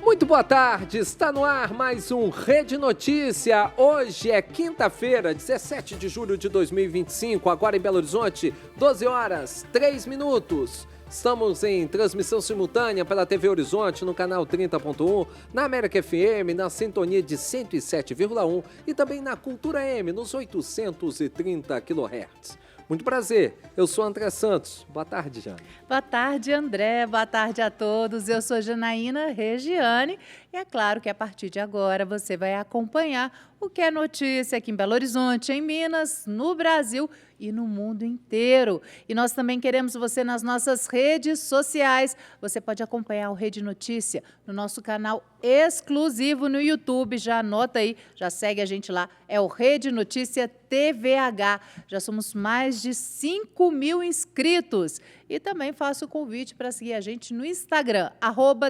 Muito boa tarde, está no ar mais um Rede Notícia. Hoje é quinta-feira, 17 de julho de 2025, agora em Belo Horizonte, 12 horas, 3 minutos. Estamos em transmissão simultânea pela TV Horizonte, no canal 30.1, na América FM, na sintonia de 107,1 e também na Cultura M, nos 830 kHz. Muito prazer, eu sou André Santos. Boa tarde, Jana. Boa tarde, André. Boa tarde a todos. Eu sou Janaína Regiane e é claro que a partir de agora você vai acompanhar o que é notícia aqui em Belo Horizonte, em Minas, no Brasil e no mundo inteiro. E nós também queremos você nas nossas redes sociais. Você pode acompanhar o Rede Notícia no nosso canal exclusivo no YouTube. Já anota aí, já segue a gente lá. É o Rede Notícia TVH. Já somos mais de 5 mil inscritos. E também faço o convite para seguir a gente no Instagram,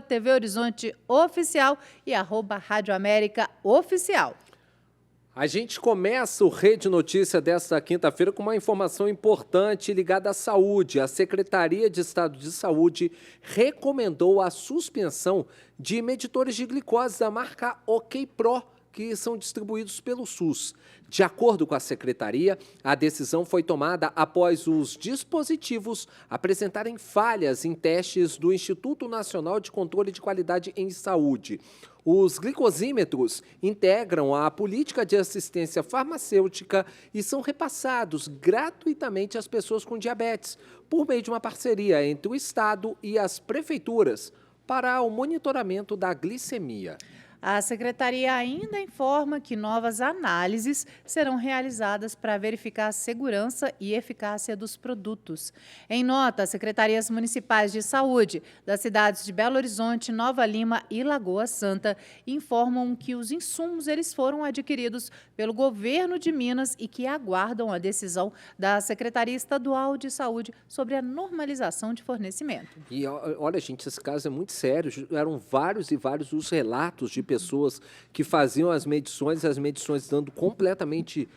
@TV Horizonte Oficial e @Rádio América Oficial. A gente começa o Rede Notícia desta quinta-feira com uma informação importante ligada à saúde. A Secretaria de Estado de Saúde recomendou a suspensão de medidores de glicose da marca OK Pro, que são distribuídos pelo SUS. De acordo com a Secretaria, a decisão foi tomada após os dispositivos apresentarem falhas em testes do Instituto Nacional de Controle de Qualidade em Saúde. Os glicosímetros integram a política de assistência farmacêutica e são repassados gratuitamente às pessoas com diabetes, por meio de uma parceria entre o Estado e as prefeituras para o monitoramento da glicemia. A Secretaria ainda informa que novas análises serão realizadas para verificar a segurança e eficácia dos produtos. Em nota, as Secretarias Municipais de Saúde das cidades de Belo Horizonte, Nova Lima e Lagoa Santa informam que os insumos eles foram adquiridos pelo governo de Minas e que aguardam a decisão da Secretaria Estadual de Saúde sobre a normalização de fornecimento. E olha, gente, esse caso é muito sério. Eram vários e vários os relatos de pessoas que faziam as medições dando completamente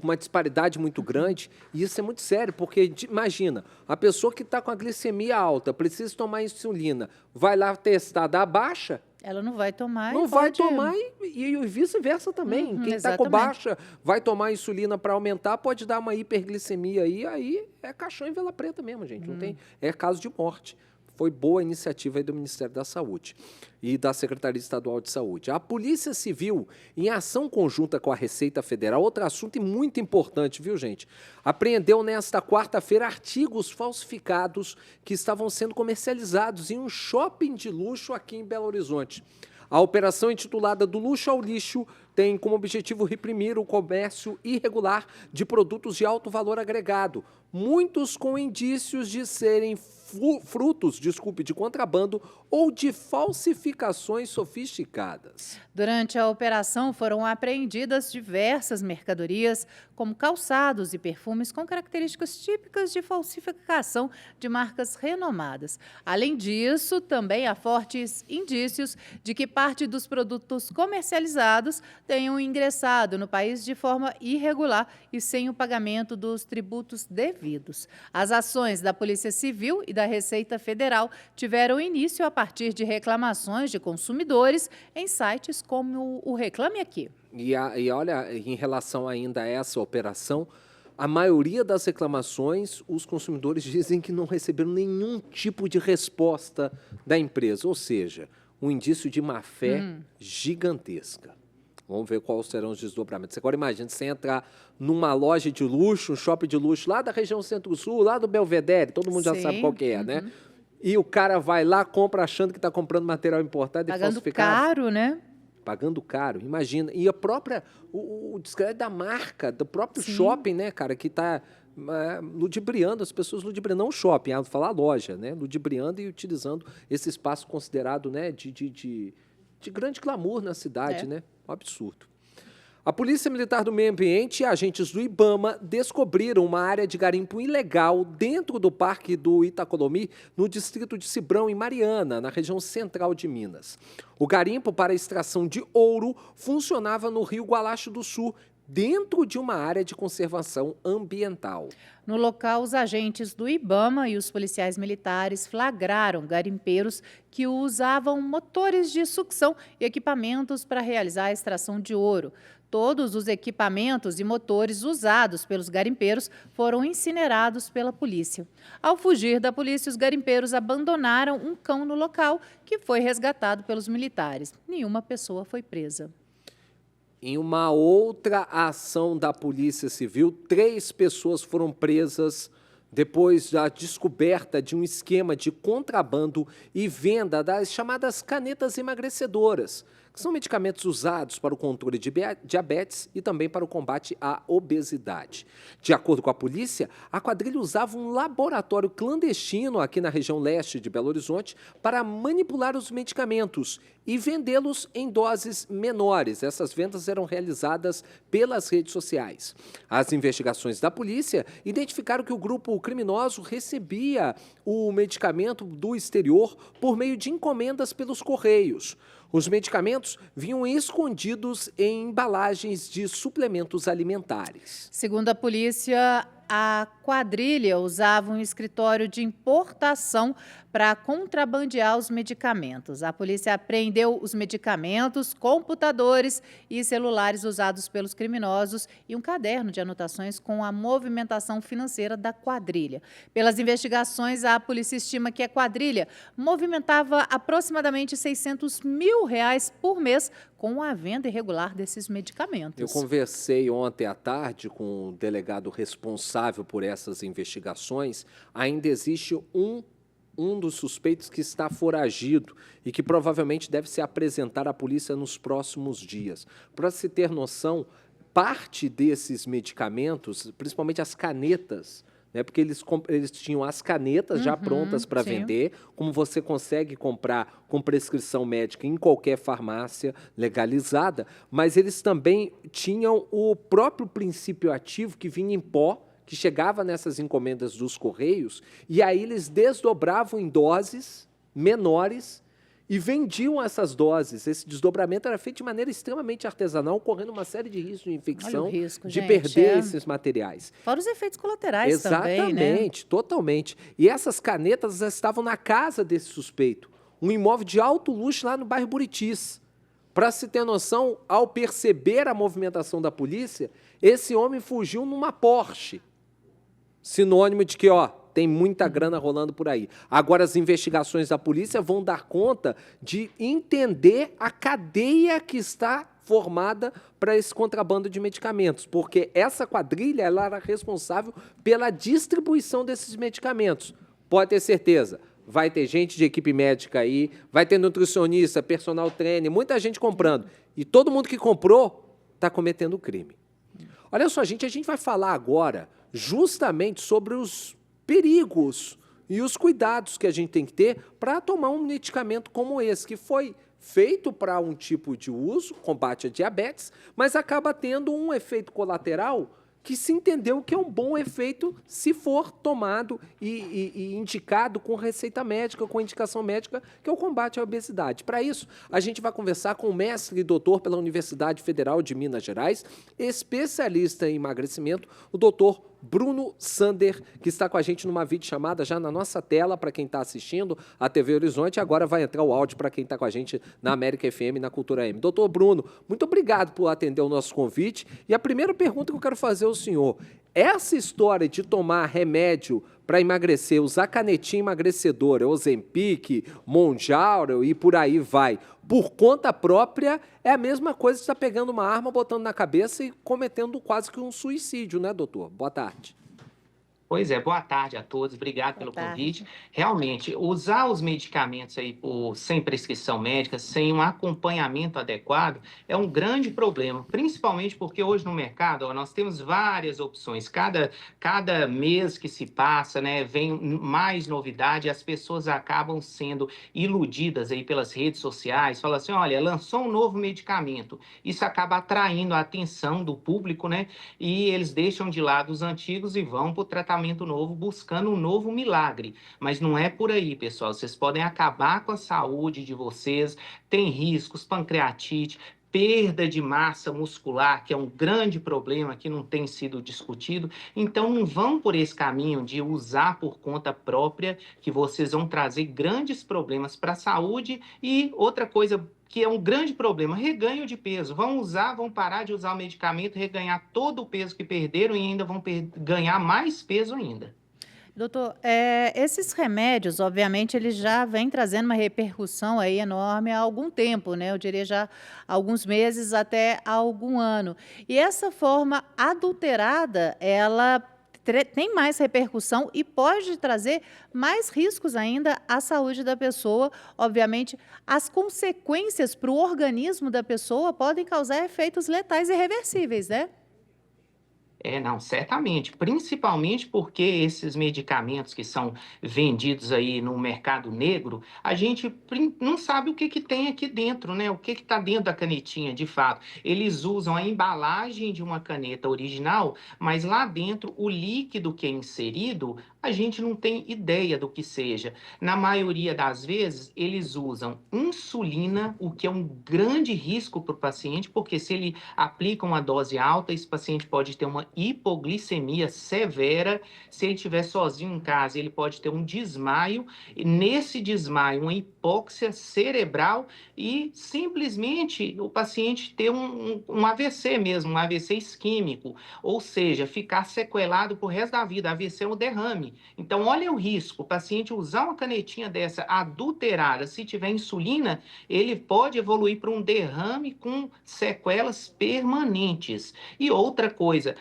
uma disparidade muito grande, e isso é muito sério, porque imagina, a pessoa que está com a glicemia alta, precisa tomar insulina, vai lá testar, dá baixa, ela não vai tomar. Não vai tomar e vice-versa também. Quem está com baixa vai tomar insulina para aumentar, pode dar uma hiperglicemia aí é caixão em vela preta mesmo, gente. Não tem, é caso de morte. Foi boa a iniciativa aí do Ministério da Saúde e da Secretaria Estadual de Saúde. A Polícia Civil, em ação conjunta com a Receita Federal, outro assunto muito importante, viu, gente? Apreendeu nesta quarta-feira artigos falsificados que estavam sendo comercializados em um shopping de luxo aqui em Belo Horizonte. A operação intitulada Do Luxo ao Lixo tem como objetivo reprimir o comércio irregular de produtos de alto valor agregado, muitos com indícios de serem frutos, de contrabando ou de falsificações sofisticadas. Durante a operação foram apreendidas diversas mercadorias, como calçados e perfumes com características típicas de falsificação de marcas renomadas. Além disso, também há fortes indícios de que parte dos produtos comercializados tenham ingressado no país de forma irregular e sem o pagamento dos tributos devidos. As ações da Polícia Civil e da Receita Federal tiveram início a partir de reclamações de consumidores em sites como o Reclame Aqui. E olha, em relação ainda a essa operação, a maioria das reclamações, os consumidores dizem que não receberam nenhum tipo de resposta da empresa, ou seja, um indício de má-fé gigantesca. Vamos ver quais serão os desdobramentos. Agora imagina, você entrar numa loja de luxo, um shopping de luxo, lá da região Centro-Sul, lá do Belvedere, todo mundo já sabe qual que é, né? E o cara vai lá, compra achando que está comprando material importado e falsificado. Pagando caro, né? Pagando caro, imagina. E a própria, o descrédito da marca, do próprio shopping, né, cara, que está ludibriando, as pessoas ludibriando, não o shopping, vou falar a loja, né, ludibriando e utilizando esse espaço considerado, né, de grande glamour na cidade, né? Um absurdo. A Polícia Militar do Meio Ambiente e agentes do IBAMA descobriram uma área de garimpo ilegal dentro do Parque do Itacolomi, no distrito de Cibrão, em Mariana, na região central de Minas. O garimpo para a extração de ouro funcionava no Rio Gualacho do Sul, dentro de uma área de conservação ambiental. No local, os agentes do IBAMA e os policiais militares flagraram garimpeiros que usavam motores de sucção e equipamentos para realizar a extração de ouro. Todos os equipamentos e motores usados pelos garimpeiros foram incinerados pela polícia. Ao fugir da polícia, os garimpeiros abandonaram um cão no local, que foi resgatado pelos militares. Nenhuma pessoa foi presa. Em uma outra ação da Polícia Civil, 3 pessoas foram presas depois da descoberta de um esquema de contrabando e venda das chamadas canetas emagrecedoras, que são medicamentos usados para o controle de diabetes e também para o combate à obesidade. De acordo com a polícia, a quadrilha usava um laboratório clandestino aqui na região leste de Belo Horizonte para manipular os medicamentos e vendê-los em doses menores. Essas vendas eram realizadas pelas redes sociais. As investigações da polícia identificaram que o grupo criminoso recebia o medicamento do exterior por meio de encomendas pelos correios. Os medicamentos vinham escondidos em embalagens de suplementos alimentares. Segundo a polícia, a quadrilha usava um escritório de importação para contrabandear os medicamentos. A polícia apreendeu os medicamentos, computadores e celulares usados pelos criminosos e um caderno de anotações com a movimentação financeira da quadrilha. Pelas investigações, a polícia estima que a quadrilha movimentava aproximadamente R$600 mil por mês com a venda irregular desses medicamentos. Eu conversei ontem à tarde com o delegado responsável por essas investigações. Ainda existe um dos suspeitos que está foragido e que provavelmente deve se apresentar à polícia nos próximos dias. Para se ter noção, parte desses medicamentos, principalmente as canetas, né, porque eles tinham as canetas já prontas para vender, como você consegue comprar com prescrição médica em qualquer farmácia legalizada, mas eles também tinham o próprio princípio ativo que vinha em pó, que chegava nessas encomendas dos Correios, e aí eles desdobravam em doses menores e vendiam essas doses. Esse desdobramento era feito de maneira extremamente artesanal, correndo uma série de riscos de infecção, de perder esses materiais. Fora os efeitos colaterais também, né? Exatamente, totalmente. E essas canetas estavam na casa desse suspeito, um imóvel de alto luxo lá no bairro Buritis. Para se ter noção, ao perceber a movimentação da polícia, esse homem fugiu numa Porsche. Sinônimo de que, tem muita grana rolando por aí. Agora, as investigações da polícia vão dar conta de entender a cadeia que está formada para esse contrabando de medicamentos, porque essa quadrilha ela era responsável pela distribuição desses medicamentos. Pode ter certeza, vai ter gente de equipe médica aí, vai ter nutricionista, personal trainer, muita gente comprando. E todo mundo que comprou está cometendo crime. Olha só, gente, a gente vai falar agora justamente sobre os perigos e os cuidados que a gente tem que ter para tomar um medicamento como esse, que foi feito para um tipo de uso, combate a diabetes, mas acaba tendo um efeito colateral que se entendeu que é um bom efeito se for tomado e indicado com receita médica, com indicação médica, que é o combate à obesidade. Para isso, a gente vai conversar com o mestre e doutor pela Universidade Federal de Minas Gerais, especialista em emagrecimento, o doutor Bruno Sander, que está com a gente numa videochamada já na nossa tela para quem está assistindo a TV Horizonte. Agora vai entrar o áudio para quem está com a gente na América FM e na Cultura M. Doutor Bruno, muito obrigado por atender o nosso convite. E a primeira pergunta que eu quero fazer ao senhor, essa história de tomar remédio para emagrecer, usar canetinha emagrecedora, Ozempic, Mounjaro e por aí vai, por conta própria, é a mesma coisa que você está pegando uma arma, botando na cabeça e cometendo quase que um suicídio, né, doutor? Boa tarde. Pois é, boa tarde a todos, obrigado pelo convite. Realmente, usar os medicamentos aí sem prescrição médica, sem um acompanhamento adequado, é um grande problema, principalmente porque hoje no mercado nós temos várias opções. Cada mês que se passa, né, vem mais novidade, as pessoas acabam sendo iludidas aí pelas redes sociais, falam assim, olha, lançou um novo medicamento. Isso acaba atraindo a atenção do público, né, e eles deixam de lado os antigos e vão para o tratamento novo, buscando um novo milagre. Mas não é por aí, pessoal. Vocês podem acabar com a saúde de vocês, tem riscos, pancreatite, perda de massa muscular, que é um grande problema que não tem sido discutido. Então, não vão por esse caminho de usar por conta própria, que vocês vão trazer grandes problemas para a saúde. E outra coisa que é um grande problema, reganho de peso. Vão parar de usar o medicamento, reganhar todo o peso que perderam e ainda vão ganhar mais peso ainda. Doutor, esses remédios, obviamente, eles já vêm trazendo uma repercussão aí enorme há algum tempo, né? Eu diria já há alguns meses até há algum ano. E essa forma adulterada, ela tem mais repercussão e pode trazer mais riscos ainda à saúde da pessoa. Obviamente, as consequências para o organismo da pessoa podem causar efeitos letais irreversíveis, né? Não, certamente, principalmente porque esses medicamentos que são vendidos aí no mercado negro, a gente não sabe o que tem aqui dentro, né? O que está dentro da canetinha, de fato. Eles usam a embalagem de uma caneta original, mas lá dentro, o líquido que é inserido, a gente não tem ideia do que seja. Na maioria das vezes, eles usam insulina, o que é um grande risco para o paciente, porque se ele aplica uma dose alta, esse paciente pode ter uma hipoglicemia severa. Se ele estiver sozinho em casa, ele pode ter um desmaio, e nesse desmaio, uma hipóxia cerebral e simplesmente o paciente ter um AVC mesmo, um AVC isquêmico, ou seja, ficar sequelado pro resto da vida. AVC é um derrame. Então, olha o risco, o paciente usar uma canetinha dessa adulterada, se tiver insulina, ele pode evoluir para um derrame com sequelas permanentes. E outra coisa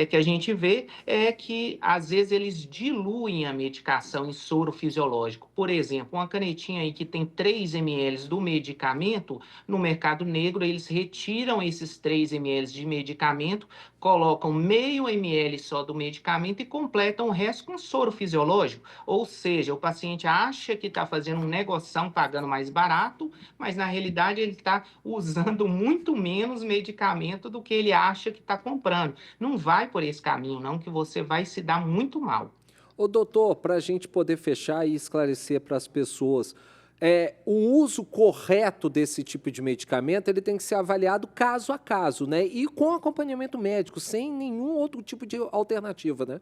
que a gente vê é que, às vezes, eles diluem a medicação em soro fisiológico. Por exemplo, uma canetinha aí que tem 3 ml do medicamento, no mercado negro, eles retiram esses 3 ml de medicamento, colocam meio ml só do medicamento e completam o resto com soro fisiológico. Ou seja, o paciente acha que está fazendo um negoção pagando mais barato, mas na realidade ele está usando muito menos medicamento do que ele acha que está comprando. Não vai por esse caminho, não, que você vai se dar muito mal. Ô, doutor, para a gente poder fechar e esclarecer para as pessoas, o uso correto desse tipo de medicamento, ele tem que ser avaliado caso a caso, né? E com acompanhamento médico, sem nenhum outro tipo de alternativa, né?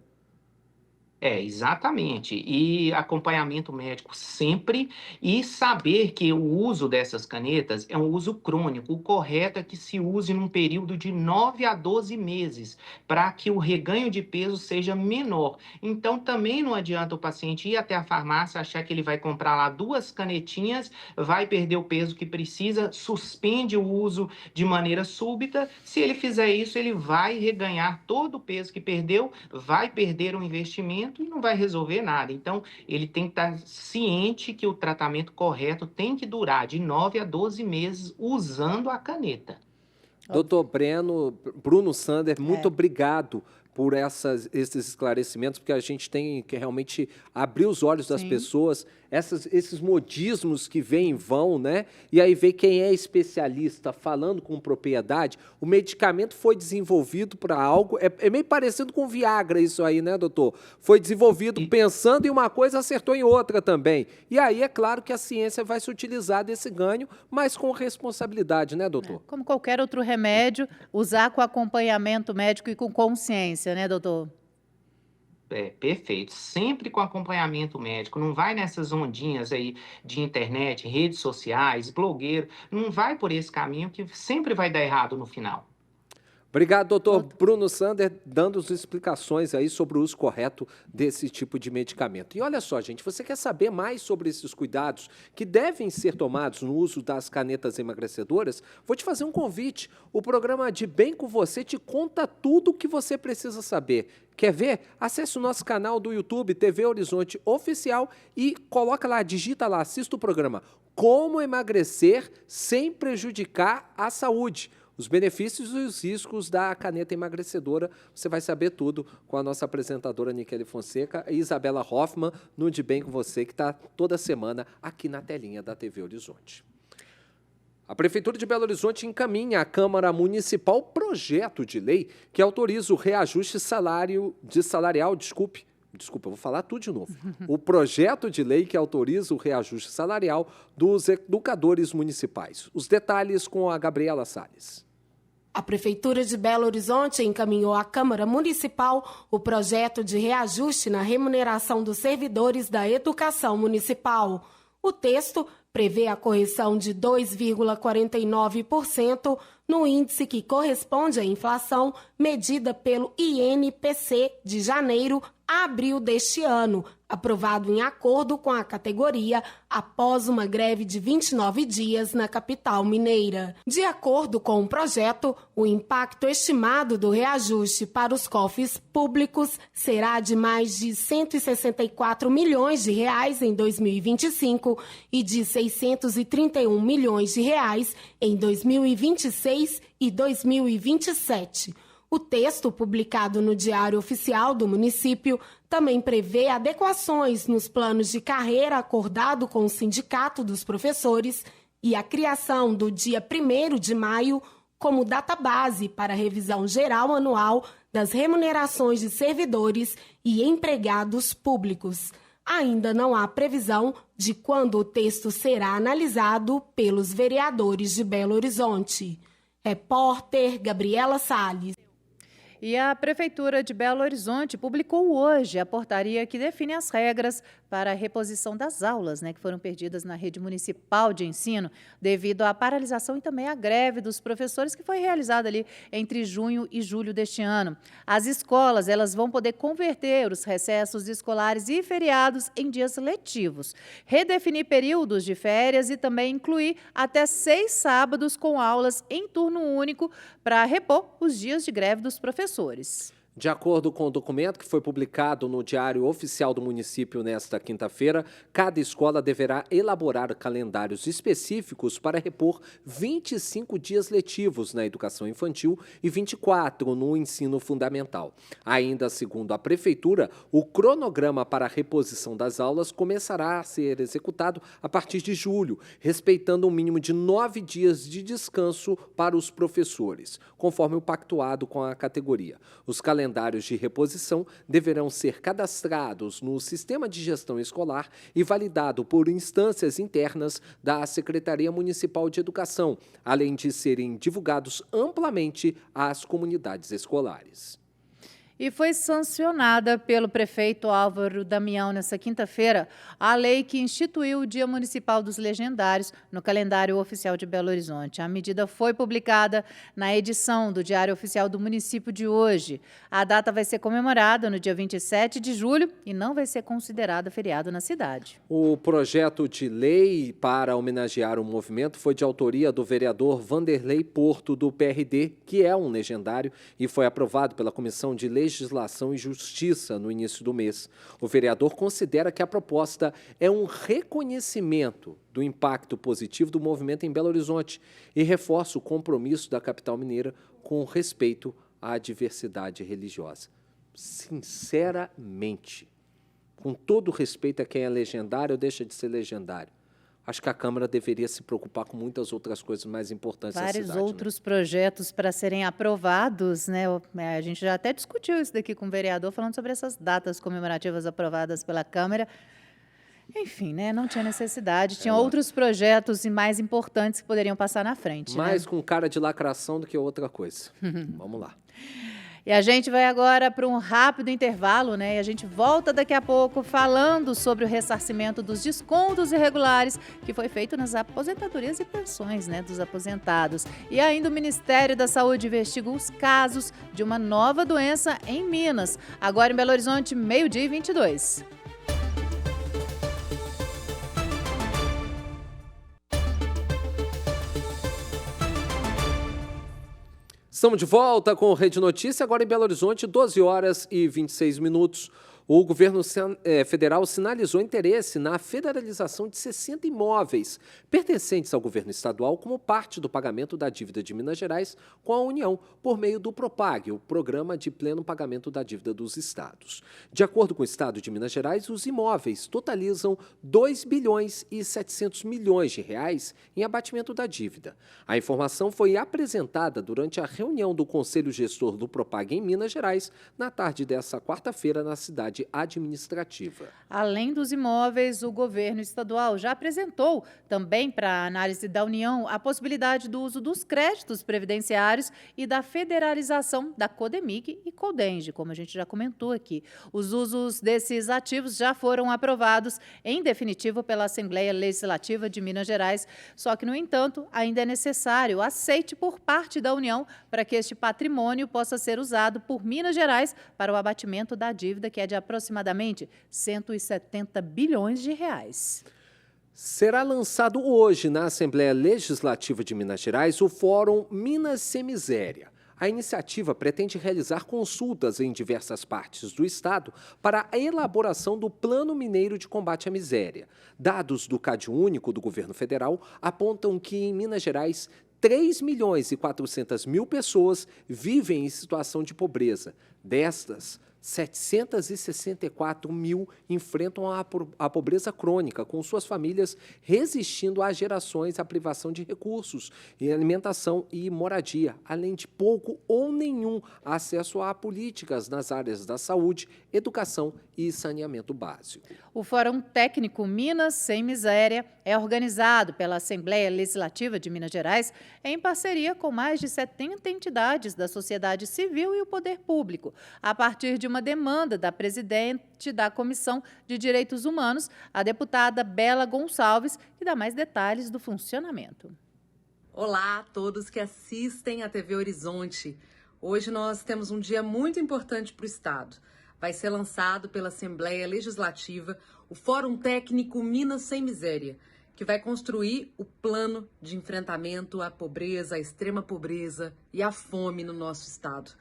Exatamente. E acompanhamento médico sempre, e saber que o uso dessas canetas é um uso crônico. O correto é que se use num período de 9 a 12 meses, para que o reganho de peso seja menor. Então, também não adianta o paciente ir até a farmácia, achar que ele vai comprar lá 2 canetinhas, vai perder o peso que precisa, suspende o uso de maneira súbita. Se ele fizer isso, ele vai reganhar todo o peso que perdeu, vai perder o investimento e não vai resolver nada. Então, ele tem que estar ciente que o tratamento correto tem que durar de 9 a 12 meses usando a caneta. Doutor Bruno Sander, muito obrigado por esses esclarecimentos, porque a gente tem que realmente abrir os olhos das pessoas, esses modismos que vêm e vão, né? E aí ver quem é especialista falando com propriedade. O medicamento foi desenvolvido para algo, é meio parecido com Viagra isso aí, né, doutor? Foi desenvolvido pensando em uma coisa, acertou em outra também. E aí é claro que a ciência vai se utilizar desse ganho, mas com responsabilidade, né, doutor? Como qualquer outro remédio, usar com acompanhamento médico e com consciência, né, doutor? Perfeito. Sempre com acompanhamento médico. Não vai nessas ondinhas aí de internet, redes sociais, blogueiro. Não vai por esse caminho que sempre vai dar errado no final. Obrigado, doutor Bruno Sander, dando as explicações aí sobre o uso correto desse tipo de medicamento. E olha só, gente, você quer saber mais sobre esses cuidados que devem ser tomados no uso das canetas emagrecedoras? Vou te fazer um convite. O programa De Bem com Você te conta tudo o que você precisa saber. Quer ver? Acesse o nosso canal do YouTube, TV Horizonte Oficial, e coloca lá, digita lá, assista o programa Como Emagrecer Sem Prejudicar a Saúde. Os benefícios e os riscos da caneta emagrecedora, você vai saber tudo com a nossa apresentadora Niquele Fonseca e Isabela Hoffman, no De Bem com Você, que está toda semana aqui na telinha da TV Horizonte. A Prefeitura de Belo Horizonte encaminha à Câmara Municipal projeto de lei que autoriza o reajuste salarial Desculpa, eu vou falar tudo de novo. O projeto de lei que autoriza o reajuste salarial dos educadores municipais. Os detalhes com a Gabriela Salles. A Prefeitura de Belo Horizonte encaminhou à Câmara Municipal o projeto de reajuste na remuneração dos servidores da educação municipal. O texto prevê a correção de 2,49% no índice que corresponde à inflação medida pelo INPC de janeiro a abril deste ano, aprovado em acordo com a categoria após uma greve de 29 dias na capital mineira. De acordo com o projeto, o impacto estimado do reajuste para os cofres públicos será de mais de 164 milhões de reais em 2025 e de 631 milhões de reais em 2026 e 2027. O texto, publicado no Diário Oficial do município, também prevê adequações nos planos de carreira acordado com o Sindicato dos Professores e a criação do dia 1º de maio como database para a revisão geral anual das remunerações de servidores e empregados públicos. Ainda não há previsão de quando o texto será analisado pelos vereadores de Belo Horizonte. Repórter Gabriela Salles. E a Prefeitura de Belo Horizonte publicou hoje a portaria que define as regras para a reposição das aulas, que foram perdidas na rede municipal de ensino devido à paralisação e também à greve dos professores que foi realizada ali entre junho e julho deste ano. As escolas elas vão poder converter os recessos escolares e feriados em dias letivos, redefinir períodos de férias e também incluir até 6 sábados com aulas em turno único para repor os dias de greve dos professores. De acordo com o documento que foi publicado no Diário Oficial do município nesta quinta-feira, cada escola deverá elaborar calendários específicos para repor 25 dias letivos na educação infantil e 24 no ensino fundamental. Ainda segundo a Prefeitura, o cronograma para a reposição das aulas começará a ser executado a partir de julho, respeitando um mínimo de 9 dias de descanso para os professores, conforme o pactuado com a categoria. Os calendários de reposição deverão ser cadastrados no Sistema de Gestão Escolar e validado por instâncias internas da Secretaria Municipal de Educação, além de serem divulgados amplamente às comunidades escolares. E foi sancionada pelo prefeito Álvaro Damião nesta quinta-feira a lei que instituiu o Dia Municipal dos Legendários no calendário oficial de Belo Horizonte. A medida foi publicada na edição do Diário Oficial do município de hoje. A data vai ser comemorada no dia 27 de julho e não vai ser considerada feriado na cidade. O projeto de lei para homenagear o movimento foi de autoria do vereador Vanderlei Porto, do PRD, que é um legendário, e foi aprovado pela Comissão de Legislação e Justiça no início do mês. O vereador considera que a proposta é um reconhecimento do impacto positivo do movimento em Belo Horizonte e reforça o compromisso da capital mineira com respeito à diversidade religiosa. Sinceramente, com todo respeito a quem é legendário ou deixa de ser legendário, acho que a Câmara deveria se preocupar com muitas outras coisas mais importantes da cidade. Vários outros projetos para serem aprovados, A gente já até discutiu isso daqui com o vereador, falando sobre essas datas comemorativas aprovadas pela Câmara. Enfim, não tinha necessidade. Tinha outros projetos e mais importantes que poderiam passar na frente. Mais com cara de lacração do que outra coisa. Vamos lá. E a gente vai agora para um rápido intervalo, E a gente volta daqui a pouco falando sobre o ressarcimento dos descontos irregulares que foi feito nas aposentadorias e pensões, dos aposentados. E ainda o Ministério da Saúde investiga os casos de uma nova doença em Minas. Agora em Belo Horizonte, 12h22. Estamos de volta com o Rede Notícia, agora em Belo Horizonte, 12h26. O governo federal sinalizou interesse na federalização de 60 imóveis pertencentes ao governo estadual como parte do pagamento da dívida de Minas Gerais com a União por meio do PROPAG, o Programa de Pleno Pagamento da Dívida dos Estados. De acordo com o Estado de Minas Gerais, os imóveis totalizam 2 bilhões e 700 milhões de reais em abatimento da dívida. A informação foi apresentada durante a reunião do Conselho Gestor do PROPAG em Minas Gerais, na tarde desta quarta-feira, na cidade unidade administrativa. Além dos imóveis, o governo estadual já apresentou também para a análise da União a possibilidade do uso dos créditos previdenciários e da federalização da Codemig e Codenge, como a gente já comentou aqui. Os usos desses ativos já foram aprovados em definitivo pela Assembleia Legislativa de Minas Gerais, só que, no entanto, ainda é necessário aceite por parte da União para que este patrimônio possa ser usado por Minas Gerais para o abatimento da dívida, que é de aproximadamente 170 bilhões de reais. Será lançado hoje na Assembleia Legislativa de Minas Gerais o Fórum Minas Sem Miséria. A iniciativa pretende realizar consultas em diversas partes do estado para a elaboração do Plano Mineiro de Combate à Miséria. Dados do CadÚnico do governo federal apontam que em Minas Gerais 3.400.000 pessoas vivem em situação de pobreza. Destas, 764 mil enfrentam a pobreza crônica, com suas famílias resistindo há gerações à privação de recursos em alimentação e moradia, além de pouco ou nenhum acesso a políticas nas áreas da saúde, educação e saneamento básico. O Fórum Técnico Minas Sem Miséria é organizado pela Assembleia Legislativa de Minas Gerais em parceria com mais de 70 entidades da sociedade civil e o poder público, a partir de uma demanda da presidente da Comissão de Direitos Humanos, a deputada Bela Gonçalves, que dá mais detalhes do funcionamento. Olá a todos que assistem à TV Horizonte. Hoje nós temos um dia muito importante para o Estado. Vai ser lançado pela Assembleia Legislativa o Fórum Técnico Minas Sem Miséria, que vai construir o plano de enfrentamento à pobreza, à extrema pobreza e à fome no nosso Estado.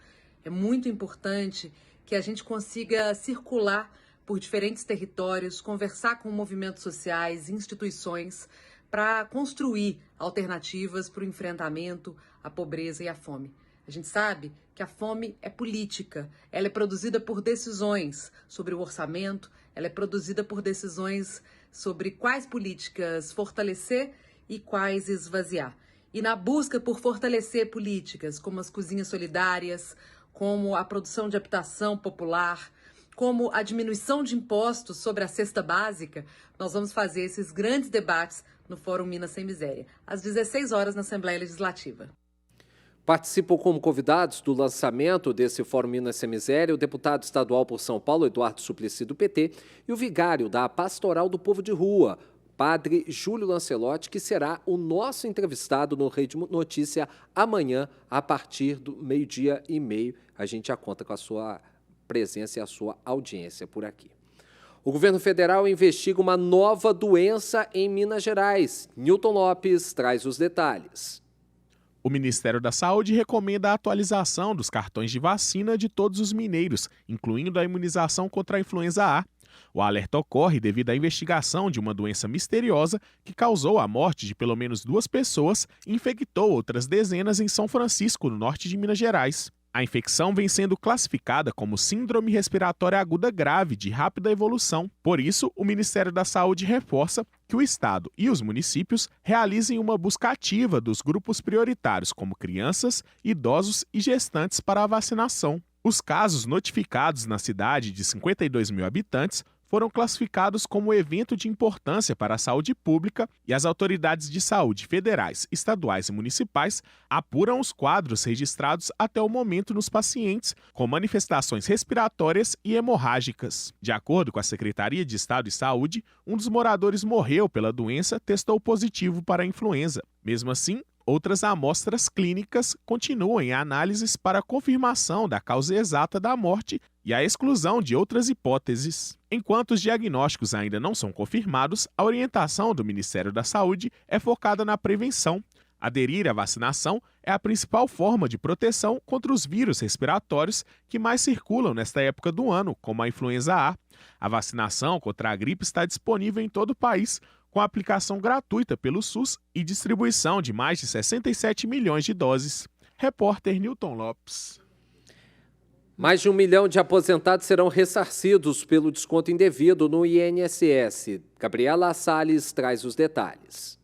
É muito importante que a gente consiga circular por diferentes territórios, conversar com movimentos sociais, instituições, para construir alternativas para o enfrentamento à pobreza e à fome. A gente sabe que a fome é política, ela é produzida por decisões sobre o orçamento, ela é produzida por decisões sobre quais políticas fortalecer e quais esvaziar. E na busca por fortalecer políticas como as cozinhas solidárias, como a produção de habitação popular, como a diminuição de impostos sobre a cesta básica, nós vamos fazer esses grandes debates no Fórum Minas Sem Miséria, às 16 horas na Assembleia Legislativa. Participam como convidados do lançamento desse Fórum Minas Sem Miséria o deputado estadual por São Paulo, Eduardo Suplicy, do PT, e o vigário da Pastoral do Povo de Rua, Padre Júlio Lancelotti, que será o nosso entrevistado no Rede Notícia amanhã, a partir do 12h30. A gente já conta com a sua presença e a sua audiência por aqui. O governo federal investiga uma nova doença em Minas Gerais. Newton Lopes traz os detalhes. O Ministério da Saúde recomenda a atualização dos cartões de vacina de todos os mineiros, incluindo a imunização contra a influenza A. O alerta ocorre devido à investigação de uma doença misteriosa que causou a morte de pelo menos 2 pessoas e infectou outras dezenas em São Francisco, no norte de Minas Gerais. A infecção vem sendo classificada como síndrome respiratória aguda grave de rápida evolução. Por isso, o Ministério da Saúde reforça que o Estado e os municípios realizem uma busca ativa dos grupos prioritários, como crianças, idosos e gestantes, para a vacinação. Os casos notificados na cidade de 52 mil habitantes foram classificados como evento de importância para a saúde pública e as autoridades de saúde federais, estaduais e municipais apuram os quadros registrados até o momento nos pacientes com manifestações respiratórias e hemorrágicas. De acordo com a Secretaria de Estado de Saúde, um dos moradores morreu pela doença, testou positivo para a influenza. Mesmo assim, outras amostras clínicas continuam em análises para a confirmação da causa exata da morte e a exclusão de outras hipóteses. Enquanto os diagnósticos ainda não são confirmados, a orientação do Ministério da Saúde é focada na prevenção. Aderir à vacinação é a principal forma de proteção contra os vírus respiratórios que mais circulam nesta época do ano, como a influenza A. A vacinação contra a gripe está disponível em todo o país, com aplicação gratuita pelo SUS e distribuição de mais de 67 milhões de doses. Repórter Newton Lopes. Mais de 1 milhão de aposentados serão ressarcidos pelo desconto indevido no INSS. Gabriela Salles traz os detalhes.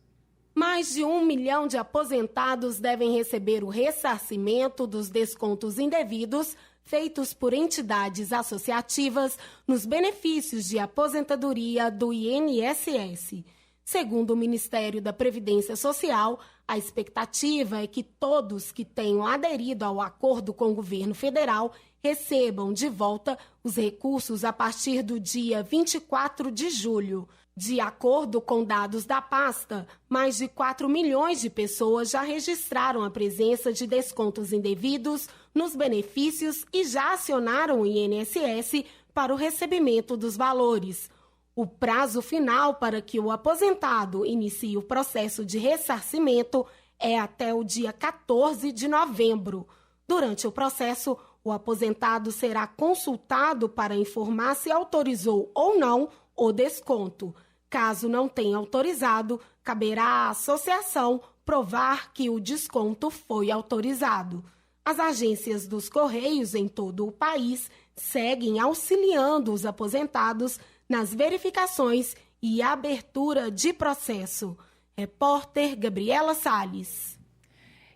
Mais de 1 milhão de aposentados devem receber o ressarcimento dos descontos indevidos feitos por entidades associativas nos benefícios de aposentadoria do INSS. Segundo o Ministério da Previdência Social, a expectativa é que todos que tenham aderido ao acordo com o governo federal recebam de volta os recursos a partir do dia 24 de julho. De acordo com dados da pasta, mais de 4 milhões de pessoas já registraram a presença de descontos indevidos nos benefícios e já acionaram o INSS para o recebimento dos valores. O prazo final para que o aposentado inicie o processo de ressarcimento é até o dia 14 de novembro. Durante o processo, o aposentado será consultado para informar se autorizou ou não o desconto. Caso não tenha autorizado, caberá à associação provar que o desconto foi autorizado. As agências dos Correios em todo o país seguem auxiliando os aposentados nas verificações e abertura de processo. Repórter Gabriela Salles.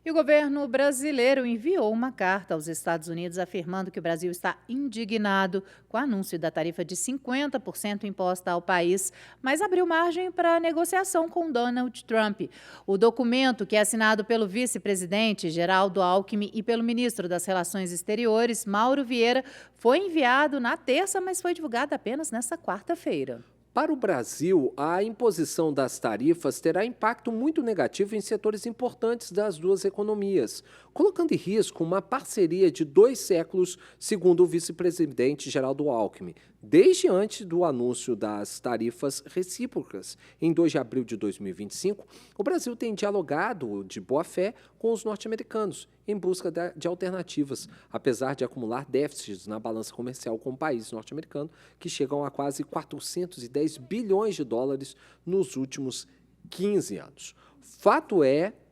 E o governo brasileiro enviou uma carta aos Estados Unidos afirmando que o Brasil está indignado com o anúncio da tarifa de 50% imposta ao país, mas abriu margem para negociação com Donald Trump. O documento, que é assinado pelo vice-presidente Geraldo Alckmin e pelo ministro das Relações Exteriores, Mauro Vieira, foi enviado na terça, mas foi divulgado apenas nesta quarta-feira. Para o Brasil, a imposição das tarifas terá impacto muito negativo em setores importantes das duas economias, colocando em risco uma parceria de 2 séculos, segundo o vice-presidente Geraldo Alckmin, desde antes do anúncio das tarifas recíprocas. Em 2 de abril de 2025, o Brasil tem dialogado de boa-fé com os norte-americanos em busca de alternativas, apesar de acumular déficits na balança comercial com o país norte-americano, que chegam a quase 410 bilhões de dólares nos últimos 15 anos.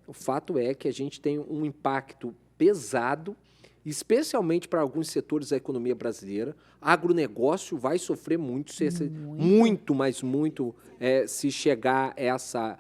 O fato é que a gente tem um impacto pesado, especialmente para alguns setores da economia brasileira. Agronegócio vai sofrer muito, se chegar essa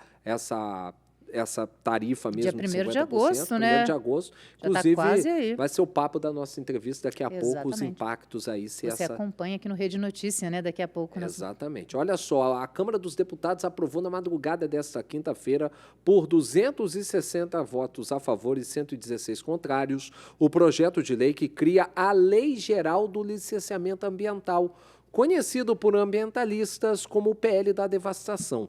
tarifa mesmo dia 1º de 50%, de agosto, né? 1º de agosto. Já Inclusive, tá quase aí. vai ser o papo da nossa entrevista daqui a pouco, os Exatamente. impactos aí. Você acompanha aqui no Rede Notícia, né? Daqui a pouco. Exatamente. Olha só, a Câmara dos Deputados aprovou na madrugada desta quinta-feira, por 260 votos a favor e 116 contrários, o projeto de lei que cria a Lei Geral do Licenciamento Ambiental, conhecido por ambientalistas como o PL da Devastação.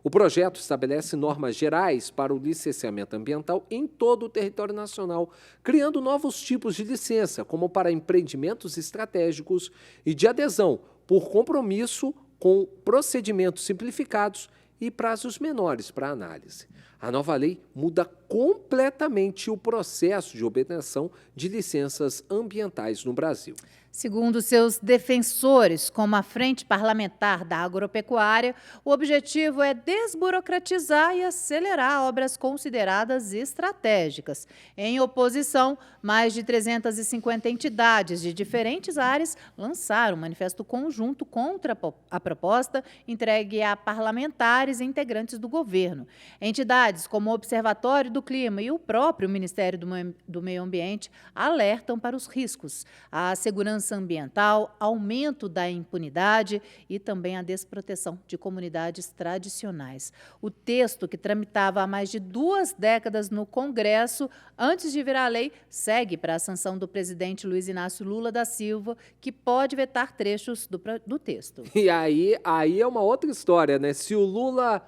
O projeto estabelece normas gerais para o licenciamento ambiental em todo o território nacional, criando novos tipos de licença, como para empreendimentos estratégicos e de adesão por compromisso com procedimentos simplificados e prazos menores para análise. A nova lei muda completamente o processo de obtenção de licenças ambientais no Brasil. Segundo seus defensores, como a Frente Parlamentar da Agropecuária, o objetivo é desburocratizar e acelerar obras consideradas estratégicas. Em oposição, mais de 350 entidades de diferentes áreas lançaram um manifesto conjunto contra a proposta entregue a parlamentares e integrantes do governo. Entidades como o Observatório do Clima e o próprio Ministério do Meio Ambiente alertam para os riscos, a segurança ambiental, aumento da impunidade e também a desproteção de comunidades tradicionais. O texto, que tramitava há mais de 2 décadas no Congresso, antes de virar lei, segue para a sanção do presidente Luiz Inácio Lula da Silva, que pode vetar trechos do texto. E aí é uma outra história, né? Se o Lula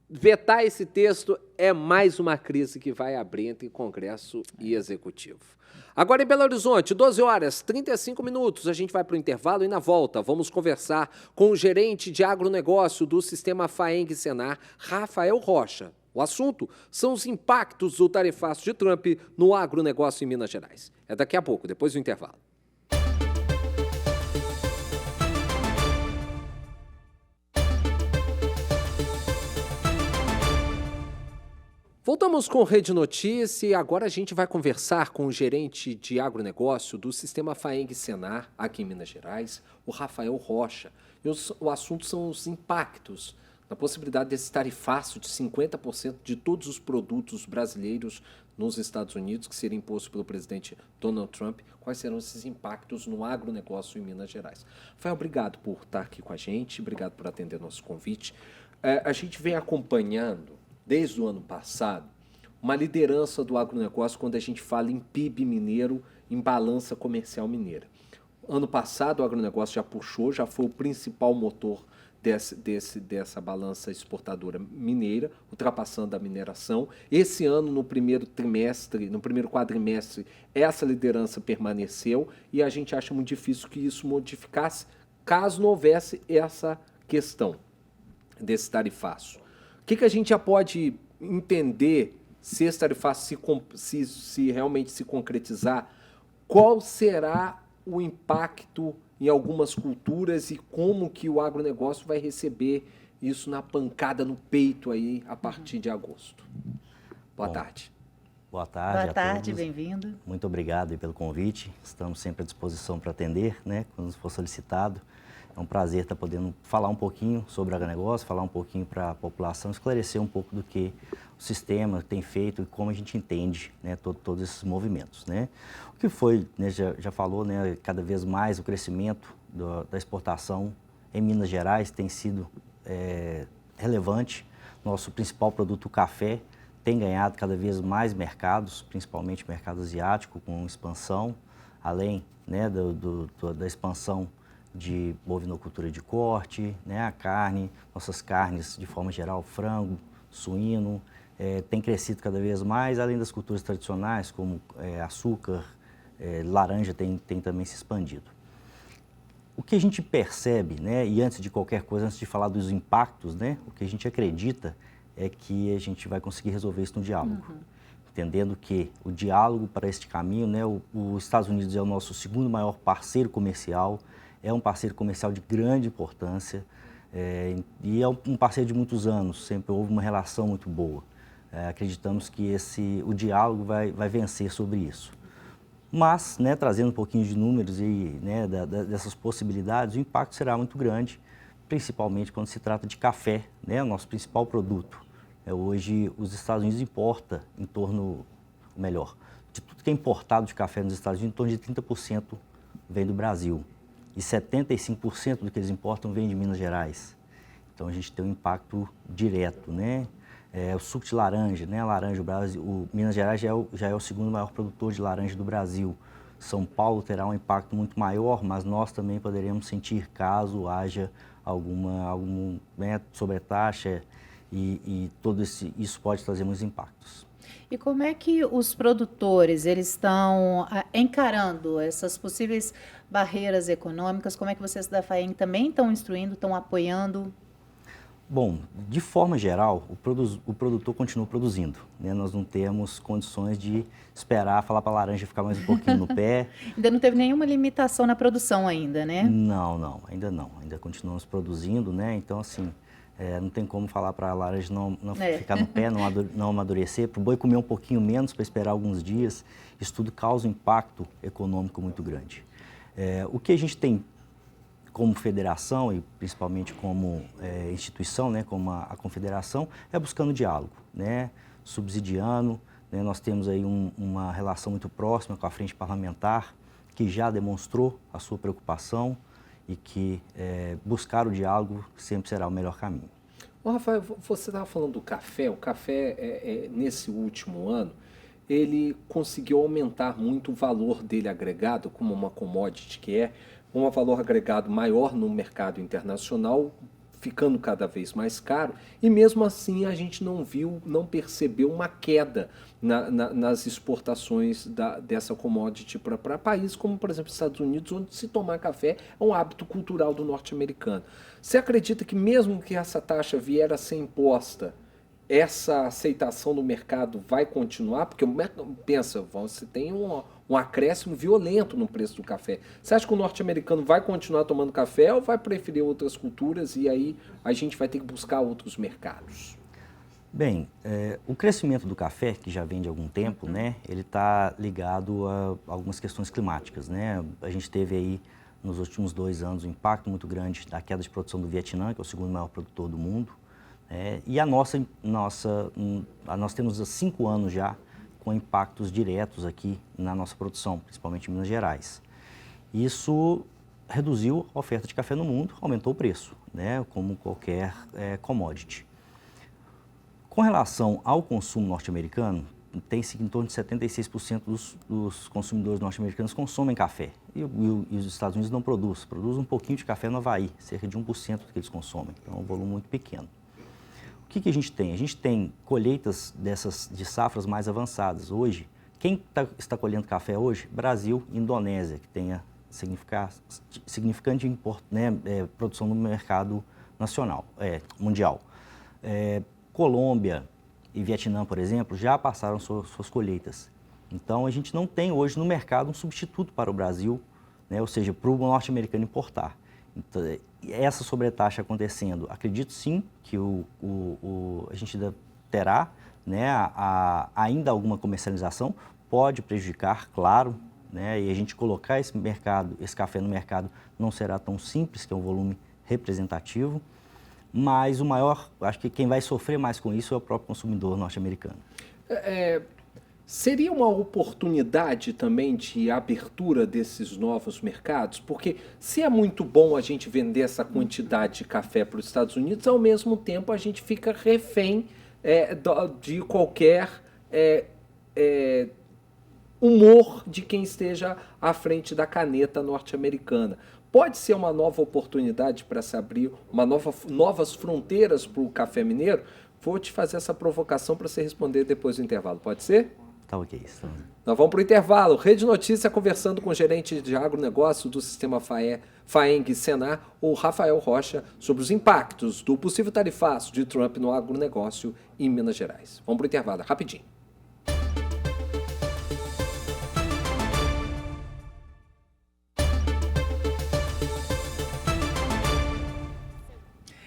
vetar esse texto, é mais uma crise que vai abrir entre Congresso e Executivo. Agora em Belo Horizonte, 12h35, a gente vai para o intervalo e na volta vamos conversar com o gerente de agronegócio do Sistema FAENG-Senar, Rafael Rocha. O assunto são os impactos do tarifaço de Trump no agronegócio em Minas Gerais. É daqui a pouco, depois do intervalo. Voltamos com Rede Notícia e agora a gente vai conversar com o gerente de agronegócio do Sistema FAENG-Senar, aqui em Minas Gerais, o Rafael Rocha. E o assunto são os impactos na possibilidade desse tarifaço de 50% de todos os produtos brasileiros nos Estados Unidos, que seria imposto pelo presidente Donald Trump, quais serão esses impactos no agronegócio em Minas Gerais. Rafael, obrigado por estar aqui com a gente, obrigado por atender nosso convite. A gente vem acompanhando, desde o ano passado, uma liderança do agronegócio quando a gente fala em PIB mineiro, em balança comercial mineira. Ano passado, o agronegócio já puxou, já foi o principal motor dessa balança exportadora mineira, ultrapassando a mineração. Esse ano, no primeiro quadrimestre, essa liderança permaneceu e a gente acha muito difícil que isso modificasse caso não houvesse essa questão desse tarifaço. O que a gente já pode entender se esse tarifaço se realmente se concretizar? Qual será o impacto em algumas culturas e como que o agronegócio vai receber isso na pancada no peito aí a partir de agosto? Boa tarde. Boa tarde. Boa tarde, bem-vindo. Muito obrigado pelo convite. Estamos sempre à disposição para atender, né, quando for solicitado. É um prazer estar podendo falar um pouquinho sobre o agronegócio, falar um pouquinho para a população, esclarecer um pouco do que o sistema tem feito e como a gente entende, né, todos esses movimentos, né. O que foi, né, já falou, né, cada vez mais o crescimento da exportação em Minas Gerais tem sido relevante. Nosso principal produto, o café, tem ganhado cada vez mais mercados, principalmente o mercado asiático, com expansão, além, né, da expansão de bovinocultura de corte, né, a carne, nossas carnes de forma geral, frango, suíno, tem crescido cada vez mais, além das culturas tradicionais, como açúcar, laranja tem também se expandido. O que a gente percebe, né, e antes de qualquer coisa, antes de falar dos impactos, né, o que a gente acredita é que a gente vai conseguir resolver isso no diálogo. Entendendo que o diálogo para este caminho, né, os Estados Unidos é o nosso segundo maior parceiro comercial, é um parceiro comercial de grande importância e é um parceiro de muitos anos, sempre houve uma relação muito boa. Acreditamos que o diálogo vai vencer sobre isso. Mas, né, trazendo um pouquinho de números e, né, dessas possibilidades, o impacto será muito grande, principalmente quando se trata de café, né, o nosso principal produto. Hoje, os Estados Unidos importam de tudo que é importado de café nos Estados Unidos, em torno de 30% vem do Brasil. E 75% do que eles importam vem de Minas Gerais. Então, a gente tem um impacto direto, né? O suco de laranja, né? Minas Gerais já é o segundo maior produtor de laranja do Brasil. São Paulo terá um impacto muito maior, mas nós também poderemos sentir caso haja algum né, sobretaxa e isso pode trazer muitos impactos. E como é que os produtores eles estão encarando essas possíveis barreiras econômicas? Como é que vocês da FAENG também estão instruindo, estão apoiando? Bom, de forma geral, o produtor continua produzindo, né? Nós não temos condições de esperar falar para a laranja ficar mais um pouquinho no pé. Ainda não teve nenhuma limitação na produção ainda, né? Não, ainda não. Ainda continuamos produzindo, né? Então, assim, não tem como falar para a laranja não ficar no pé, não amadurecer, para o boi comer um pouquinho menos para esperar alguns dias. Isso tudo causa um impacto econômico muito grande. O que a gente tem como federação e principalmente como instituição, né, como a confederação, é buscando diálogo, né, subsidiando, né, nós temos aí uma relação muito próxima com a frente parlamentar, que já demonstrou a sua preocupação e que buscar o diálogo sempre será o melhor caminho. Ô, Rafael, você estava falando do café. O café, nesse último ano, ele conseguiu aumentar muito o valor dele agregado, como uma commodity que é, um valor agregado maior no mercado internacional, ficando cada vez mais caro, e mesmo assim a gente não percebeu uma queda nas exportações dessa commodity para países como, por exemplo, Estados Unidos, onde se tomar café é um hábito cultural do norte-americano. Você acredita que mesmo que essa taxa vier a ser imposta, essa aceitação no mercado vai continuar? Porque pensa, você tem um acréscimo violento no preço do café. Você acha que o norte-americano vai continuar tomando café ou vai preferir outras culturas e aí a gente vai ter que buscar outros mercados? Bem, o crescimento do café, que já vem de algum tempo, né, ele está ligado a algumas questões climáticas, né? A gente teve aí, nos últimos 2 anos, um impacto muito grande da queda de produção do Vietnã, que é o segundo maior produtor do mundo. E nós temos há 5 anos já com impactos diretos aqui na nossa produção, principalmente em Minas Gerais. Isso reduziu a oferta de café no mundo, aumentou o preço, né, como qualquer commodity. Com relação ao consumo norte-americano, tem-se em torno de 76% dos consumidores norte-americanos consomem café. E os Estados Unidos não produzem um pouquinho de café no Havaí, cerca de 1% do que eles consomem, então é um volume muito pequeno. O que a gente tem? A gente tem colheitas de safras mais avançadas. Hoje, quem está colhendo café hoje? Brasil e Indonésia, que tenha significante produção no mercado mundial. Colômbia e Vietnã, por exemplo, já passaram suas colheitas. Então, a gente não tem hoje no mercado um substituto para o Brasil, né, ou seja, para o norte-americano importar. Então, essa sobretaxa acontecendo, acredito sim que a gente terá, né, ainda alguma comercialização, pode prejudicar, claro, né, e a gente colocar esse café no mercado não será tão simples, que é um volume representativo, mas acho que quem vai sofrer mais com isso é o próprio consumidor norte-americano. Seria uma oportunidade também de abertura desses novos mercados? Porque se é muito bom a gente vender essa quantidade de café para os Estados Unidos, ao mesmo tempo a gente fica refém de qualquer humor de quem esteja à frente da caneta norte-americana. Pode ser uma nova oportunidade para se abrir novas fronteiras para o café mineiro? Vou te fazer essa provocação para você responder depois do intervalo, pode ser? Tá ok. Então. Nós vamos para o intervalo. Rede Notícia conversando com o gerente de agronegócio do sistema FAENG Senar, o Rafael Rocha, sobre os impactos do possível tarifaço de Trump no agronegócio em Minas Gerais. Vamos para o intervalo, rapidinho.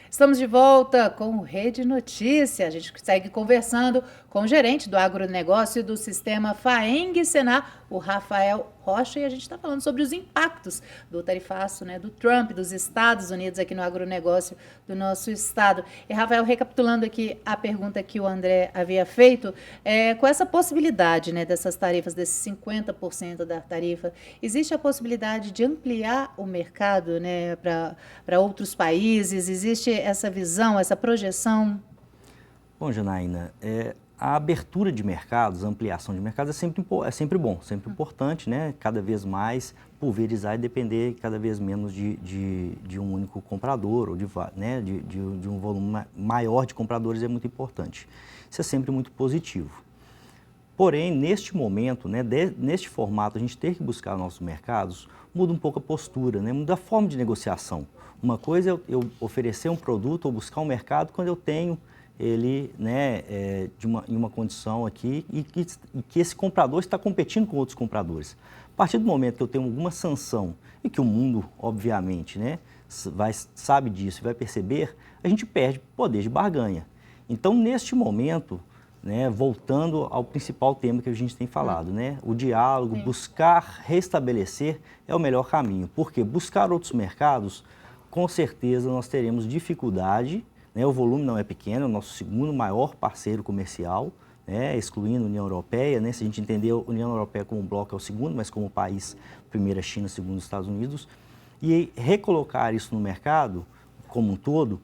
Estamos de volta com o Rede Notícia. A gente segue conversando com o gerente do agronegócio do sistema FAENG Senar, o Rafael Rocha, e a gente está falando sobre os impactos do tarifaço, né, do Trump, dos Estados Unidos aqui no agronegócio do nosso estado. E, Rafael, recapitulando aqui a pergunta que o André havia feito, com essa possibilidade, né, dessas tarifas, desses 50% da tarifa, existe a possibilidade de ampliar o mercado, né, para outros países? Existe essa visão, essa projeção? Bom, Janaína, a abertura de mercados, a ampliação de mercados é sempre bom, sempre importante, né? Cada vez mais pulverizar e depender cada vez menos de um único comprador, ou de um volume maior de compradores é muito importante. Isso é sempre muito positivo. Porém, neste momento, né, neste formato, a gente ter que buscar nossos mercados, muda um pouco a postura, né? Muda a forma de negociação. Uma coisa é eu oferecer um produto ou buscar um mercado quando eu tenho ele, né, em uma condição aqui e que esse comprador está competindo com outros compradores. A partir do momento que eu tenho alguma sanção e que o mundo, obviamente, né, sabe disso e vai perceber, a gente perde poder de barganha. Então, neste momento, né, voltando ao principal tema que a gente tem falado, né, o diálogo, buscar restabelecer é o melhor caminho. Porque buscar outros mercados, com certeza nós teremos dificuldade. O volume não é pequeno, é o nosso segundo maior parceiro comercial, né, excluindo a União Europeia, né, se a gente entender a União Europeia como bloco é o segundo, mas como país, primeiro a China, segundo os Estados Unidos, e recolocar isso no mercado como um todo,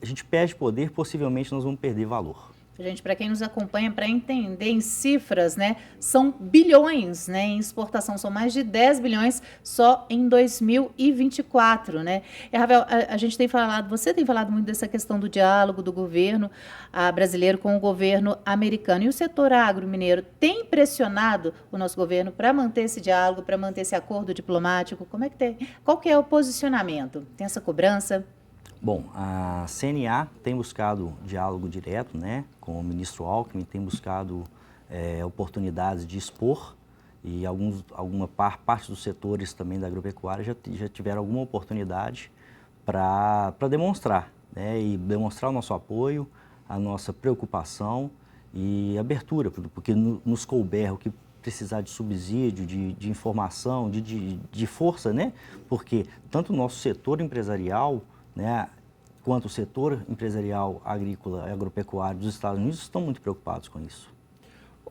a gente perde poder, possivelmente nós vamos perder valor. Gente, para quem nos acompanha, para entender em cifras, né, são bilhões, né, em exportação, são mais de 10 bilhões só em 2024, né? E, Rafael, a gente tem falado, você tem falado muito dessa questão do diálogo do governo brasileiro com o governo americano. E o setor agro-mineiro tem pressionado o nosso governo para manter esse diálogo, para manter esse acordo diplomático? Qual que é o posicionamento? Tem essa cobrança? Bom, a CNA tem buscado diálogo direto, né, com o ministro Alckmin, tem buscado oportunidades de expor, e parte dos setores também da agropecuária já tiveram alguma oportunidade para demonstrar, né, e demonstrar o nosso apoio, a nossa preocupação e abertura, porque nos couber o que precisar de subsídio, de informação, de força, né, porque tanto o nosso setor empresarial, né, quanto o setor empresarial agrícola e agropecuário dos Estados Unidos estão muito preocupados com isso.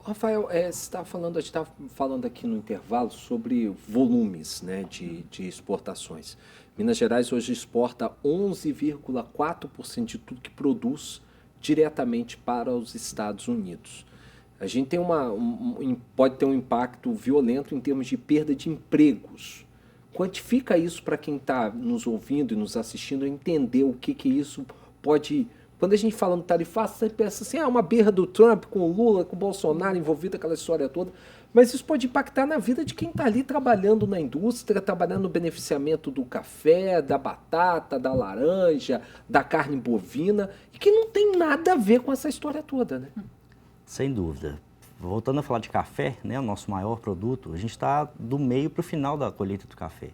Rafael, você está falando, a gente estava falando aqui no intervalo sobre volumes, né, de exportações. Minas Gerais hoje exporta 11,4% de tudo que produz diretamente para os Estados Unidos. A gente tem pode ter um impacto violento em termos de perda de empregos. Quantifica isso para quem está nos ouvindo e nos assistindo entender o que isso pode... Quando a gente fala no tarifaço, você pensa assim, uma berra do Trump com o Lula, com o Bolsonaro envolvido, aquela história toda. Mas isso pode impactar na vida de quem está ali trabalhando na indústria, trabalhando no beneficiamento do café, da batata, da laranja, da carne bovina, e que não tem nada a ver com essa história toda, né? Sem dúvida. Voltando a falar de café, né, o nosso maior produto, a gente está do meio para o final da colheita do café.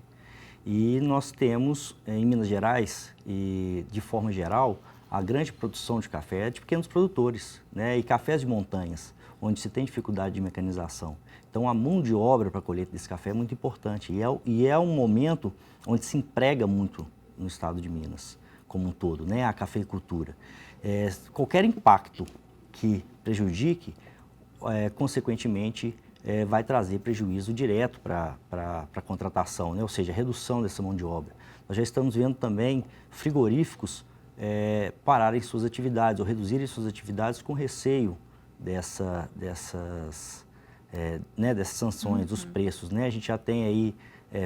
E nós temos, em Minas Gerais, e de forma geral, a grande produção de café é de pequenos produtores, né, e cafés de montanhas, onde se tem dificuldade de mecanização. Então, a mão de obra para a colheita desse café é muito importante e é um momento onde se emprega muito no estado de Minas, como um todo, né, a cafeicultura. Qualquer impacto que prejudique, consequentemente, vai trazer prejuízo direto para a contratação, né, ou seja, a redução dessa mão de obra. Nós já estamos vendo também frigoríficos pararem suas atividades ou reduzirem suas atividades com receio dessas sanções, dos preços, né? A gente já tem aí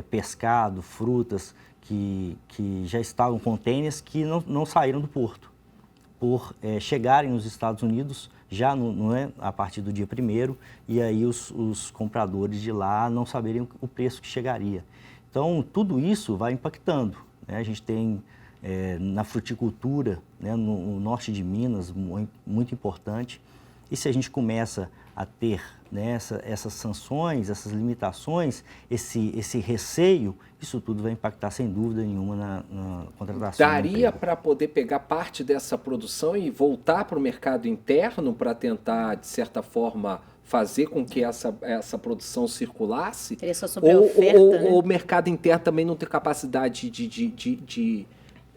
pescado, frutas que já estavam em contêineres que não saíram do porto, por chegarem nos Estados Unidos já a partir do dia 1º, e aí os compradores de lá não saberem o preço que chegaria. Então, tudo isso vai impactando, né? A gente tem na fruticultura, né, no norte de Minas, muito importante. E se a gente começa a ter, né, essas sanções, essas limitações, esse receio, isso tudo vai impactar sem dúvida nenhuma na contratação. Daria para poder pegar parte dessa produção e voltar para o mercado interno para tentar, de certa forma, fazer com que essa produção circulasse? Seria só sobre a oferta, né? Ou o mercado interno também não tem capacidade de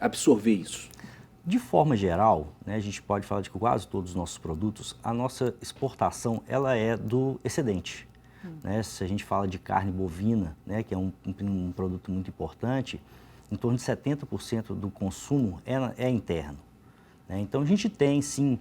absorver isso? De forma geral, né, a gente pode falar de que quase todos os nossos produtos, a nossa exportação ela é do excedente. Né? Se a gente fala de carne bovina, né, que é um produto muito importante, em torno de 70% do consumo é interno. Né? Então a gente tem sim,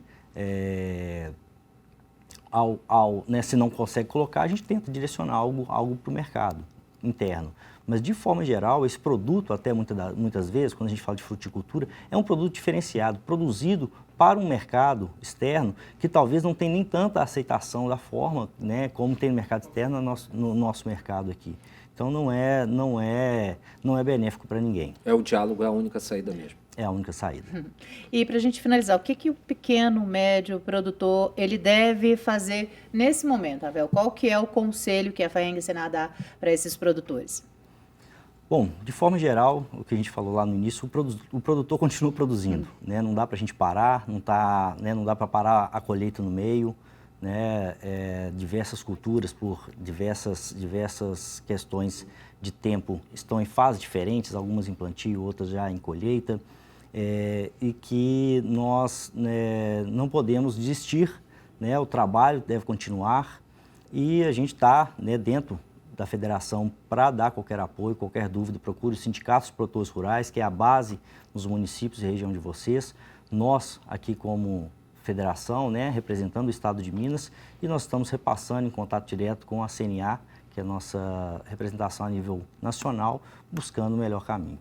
né, se não consegue colocar, a gente tenta direcionar algo para o mercado interno. Mas, de forma geral, esse produto, até muitas vezes, quando a gente fala de fruticultura, é um produto diferenciado, produzido para um mercado externo que talvez não tenha nem tanta aceitação da forma, né, como tem no mercado externo no nosso mercado aqui. Então, não é benéfico para ninguém. O diálogo é a única saída mesmo. É a única saída. E para a gente finalizar, o que o pequeno, médio produtor ele deve fazer nesse momento, Rafael? Qual que é o conselho que a FAENG-SENAR dá para esses produtores? Bom, de forma geral, o que a gente falou lá no início, o produtor continua produzindo, né? Não dá para a gente parar, não dá para parar a colheita no meio, né? Diversas culturas, por diversas questões de tempo, estão em fases diferentes, algumas em plantio, outras já em colheita, e que nós não podemos desistir, né? O trabalho deve continuar e a gente está, né, dentro da federação para dar qualquer apoio, qualquer dúvida, procure os sindicatos de produtores rurais, que é a base nos municípios e região de vocês. Nós, aqui como federação, né, representando o estado de Minas, e nós estamos repassando em contato direto com a CNA, que é a nossa representação a nível nacional, buscando o melhor caminho.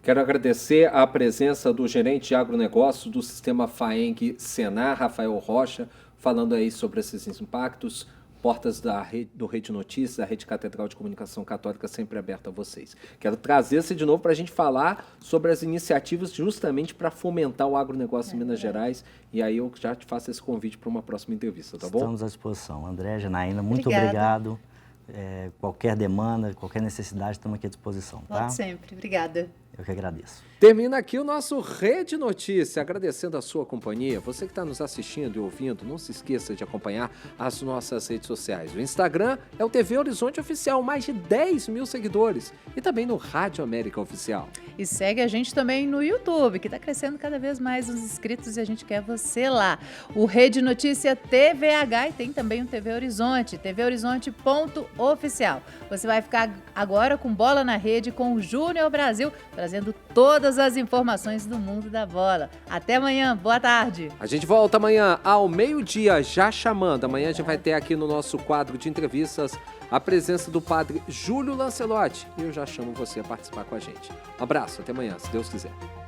Quero agradecer a presença do gerente de agronegócio do sistema FAENG-SENAR, Rafael Rocha, falando aí sobre esses impactos. Portas do Rede Notícias, da Rede Catedral de Comunicação Católica, sempre aberta a vocês. Quero trazer você de novo para a gente falar sobre as iniciativas justamente para fomentar o agronegócio em Minas Gerais. E aí eu já te faço esse convite para uma próxima entrevista, tá bom? Estamos à disposição. André, Janaína, muito obrigado. Qualquer demanda, qualquer necessidade, estamos aqui à disposição. Tá? Pode sempre. Obrigada. Eu que agradeço. Termina aqui o nosso Rede Notícia, agradecendo a sua companhia. Você que está nos assistindo e ouvindo, não se esqueça de acompanhar as nossas redes sociais. O Instagram é o TV Horizonte Oficial, mais de 10 mil seguidores. E também no Rádio América Oficial. E segue a gente também no YouTube, que está crescendo cada vez mais os inscritos e a gente quer você lá. O Rede Notícia TVH e tem também o TV Horizonte, tvhorizonte.oficial. Você vai ficar agora com Bola na Rede com o Júnior Brasil, trazendo todas as informações do mundo da bola. Até amanhã, boa tarde. A gente volta amanhã ao meio-dia, já chamando. Amanhã a gente vai ter aqui no nosso quadro de entrevistas a presença do padre Júlio Lancelotti. E eu já chamo você a participar com a gente. Um abraço, até amanhã, se Deus quiser.